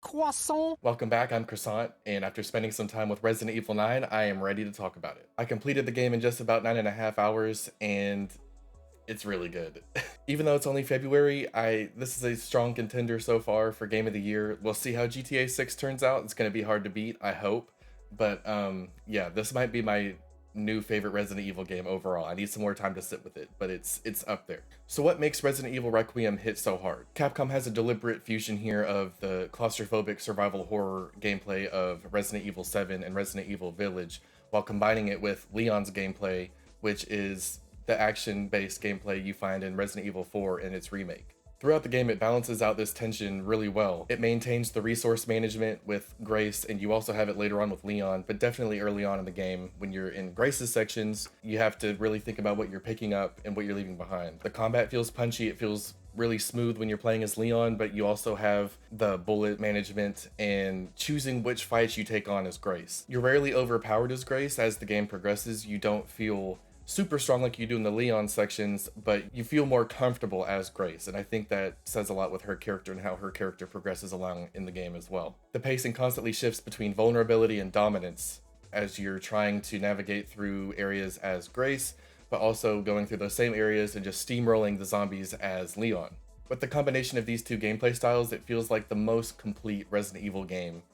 croissant. Welcome back, I'm Croissant, and after spending some time with Resident Evil 9, I am ready to talk about it. I completed the game in just about 9.5 hours, and it's really good. Even though it's only February, this is a strong contender so far for Game of the Year. We'll see how GTA 6 turns out. It's going to be hard to beat, I hope. But yeah, this might be my new favorite Resident Evil game overall. I need some more time to sit with it, but it's up there. So what makes Resident Evil Requiem hit so hard? Capcom has a deliberate fusion here of the claustrophobic survival horror gameplay of Resident Evil 7 and Resident Evil Village, while combining it with Leon's gameplay, which is the action-based gameplay you find in Resident Evil 4 and its remake. Throughout the game, it balances out this tension really well. It maintains the resource management with Grace, and you also have it later on with Leon, but definitely early on in the game, when you're in Grace's sections, you have to really think about what you're picking up and what you're leaving behind. The combat feels punchy, it feels really smooth when you're playing as Leon, but you also have the bullet management and choosing which fights you take on as Grace. You're rarely overpowered as Grace. As the game progresses, you don't feel super strong like you do in the Leon sections, but you feel more comfortable as Grace, and I think that says a lot with her character and how her character progresses along in the game as well. The pacing constantly shifts between vulnerability and dominance as you're trying to navigate through areas as Grace, but also going through those same areas and just steamrolling the zombies as Leon. With the combination of these two gameplay styles, it feels like the most complete Resident Evil game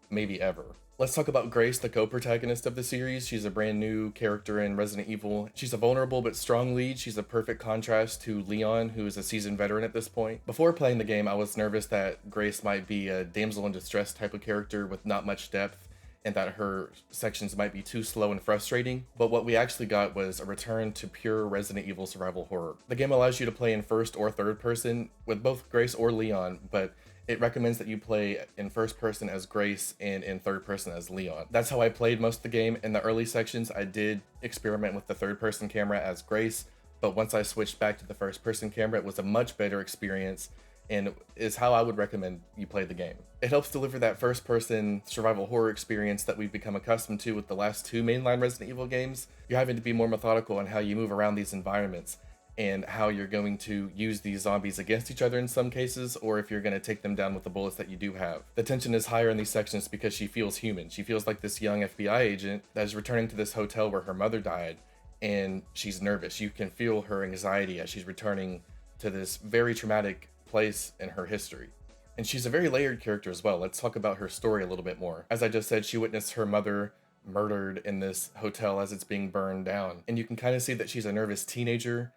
maybe ever. Let's talk about Grace, the co-protagonist of the series. She's a brand new character in Resident Evil. She's a vulnerable but strong lead. She's a perfect contrast to Leon, who is a seasoned veteran at this point. Before playing the game, I was nervous that Grace might be a damsel in distress type of character with not much depth, and that her sections might be too slow and frustrating, but what we actually got was a return to pure Resident Evil survival horror. The game allows you to play in first or third person with both Grace or Leon, but it recommends that you play in first person as Grace and in third person as Leon. That's how I played most of the game. In the early sections, I did experiment with the third person camera as Grace, but once I switched back to the first person camera, it was a much better experience and is how I would recommend you play the game. It helps deliver that first person survival horror experience that we've become accustomed to with the last two mainline Resident Evil games. You're having to be more methodical in how you move around these environments and how you're going to use these zombies against each other in some cases, or if you're going to take them down with the bullets that you do have. The tension is higher in these sections because she feels human. She feels like this young FBI agent that is returning to this hotel where her mother died, and she's nervous. You can feel her anxiety as she's returning to this very traumatic place in her history. And she's a very layered character as well. Let's talk about her story a little bit more. As I just said, she witnessed her mother murdered in this hotel as it's being burned down. And you can kind of see that she's a nervous teenager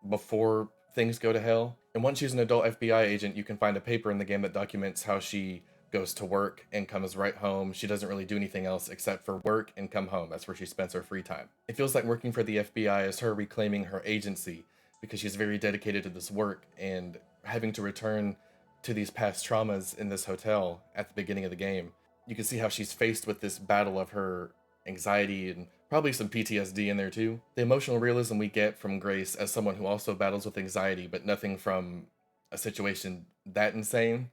before things go to hell. And once she's an adult FBI agent, you can find a paper in the game that documents how she goes to work and comes right home. She doesn't really do anything else except for work and come home. That's where she spends her free time. It feels like working for the FBI is her reclaiming her agency because she's very dedicated to this work, and having to return to these past traumas in this hotel at the beginning of the game. You can see how she's faced with this battle of her anxiety and probably some PTSD in there too. The emotional realism we get from Grace as someone who also battles with anxiety, but nothing from a situation that insane.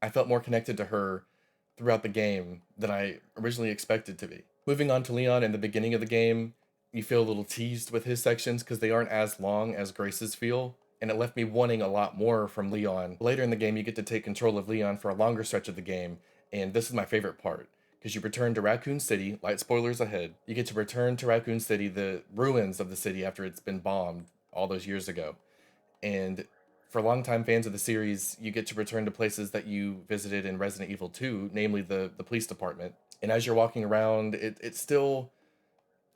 I felt more connected to her throughout the game than I originally expected to be. Moving on to Leon, in the beginning of the game, you feel a little teased with his sections because they aren't as long as Grace's feel, and it left me wanting a lot more from Leon. Later in the game, you get to take control of Leon for a longer stretch of the game, and this is my favorite part, because you return to Raccoon City. Light spoilers ahead. You get to return to Raccoon City, the ruins of the city after it's been bombed all those years ago. And for longtime fans of the series, you get to return to places that you visited in Resident Evil 2, namely the police department. And as you're walking around, it's still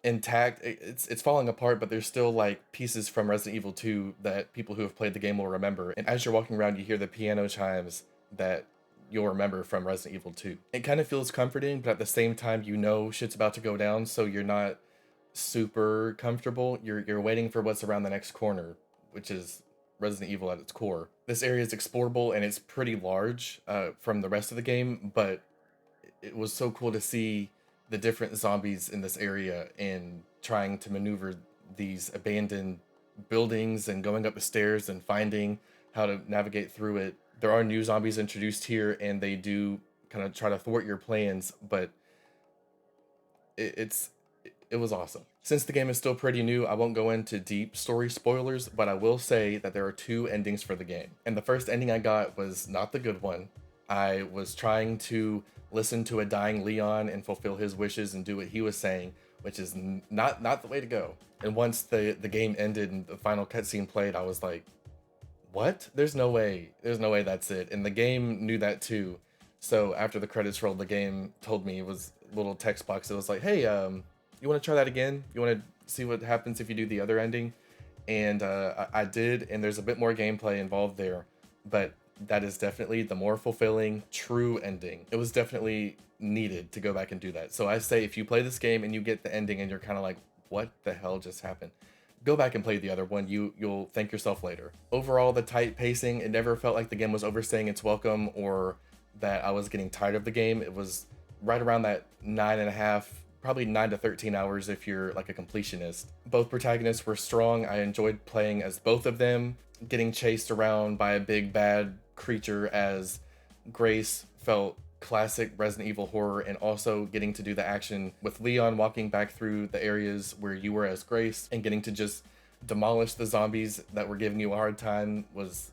intact. It's falling apart, but there's still like pieces from Resident Evil 2 that people who have played the game will remember. And as you're walking around, you hear the piano chimes that you'll remember from Resident Evil 2. It kind of feels comforting, but at the same time, you know shit's about to go down, so you're not super comfortable. You're waiting for what's around the next corner, which is Resident Evil at its core. This area is explorable and it's pretty large from the rest of the game, but it was so cool to see the different zombies in this area and trying to maneuver these abandoned buildings and going up the stairs and finding how to navigate through it. There are new zombies introduced here, and they do kind of try to thwart your plans, but it was awesome. Since the game is still pretty new, I won't go into deep story spoilers, but I will say that there are two endings for the game. And the first ending I got was not the good one. I was trying to listen to a dying Leon and fulfill his wishes and do what he was saying, which is not the way to go. And once the game ended and the final cutscene played, I was like, what? There's no way that's it. And the game knew that too. So after the credits rolled, the game told me, it was a little text box. It was like, hey, you want to try that again? You want to see what happens if you do the other ending? And I did, and there's a bit more gameplay involved there, but that is definitely the more fulfilling, true ending. It was definitely needed to go back and do that. So I say, if you play this game and you get the ending and you're kind of like, what the hell just happened? Go back and play the other one. You'll thank yourself later. Overall, the tight pacing, it never felt like the game was overstaying its welcome or that I was getting tired of the game. It was right around that 9.5, probably 9 to 13 hours if you're like a completionist. Both protagonists were strong. I enjoyed playing as both of them. Getting chased around by a big bad creature as Grace felt classic Resident Evil horror, and also getting to do the action with Leon walking back through the areas where you were as Grace and getting to just demolish the zombies that were giving you a hard time was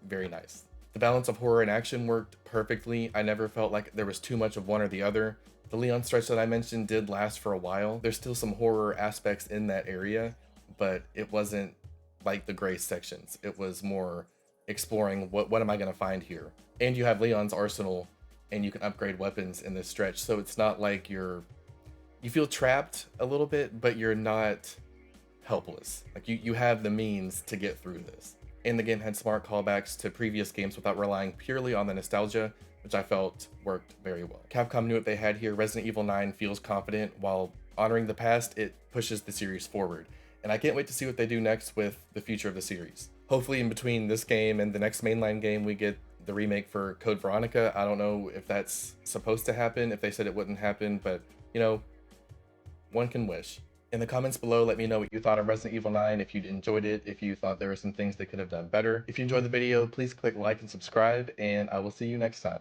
very nice. The balance of horror and action worked perfectly. I never felt like there was too much of one or the other. The Leon stretch that I mentioned did last for a while. There's still some horror aspects in that area, but it wasn't like the Grace sections. It was more exploring what am I going to find here. And you have Leon's arsenal and you can upgrade weapons in this stretch, so it's not like you feel trapped a little bit, but you're not helpless. Like you have the means to get through this. And the game had smart callbacks to previous games without relying purely on the nostalgia, which I felt worked very well. Capcom knew what they had here. Resident Evil 9 feels confident. While honoring the past, it pushes the series forward. And I can't wait to see what they do next with the future of the series. Hopefully in between this game and the next mainline game, we get the remake for Code Veronica. I don't know if that's supposed to happen, if they said it wouldn't happen, but you know, one can wish. In the comments below, let me know what you thought of Resident Evil 9, if you enjoyed it, if you thought there were some things they could have done better. If you enjoyed the video, please click like and subscribe, and I will see you next time.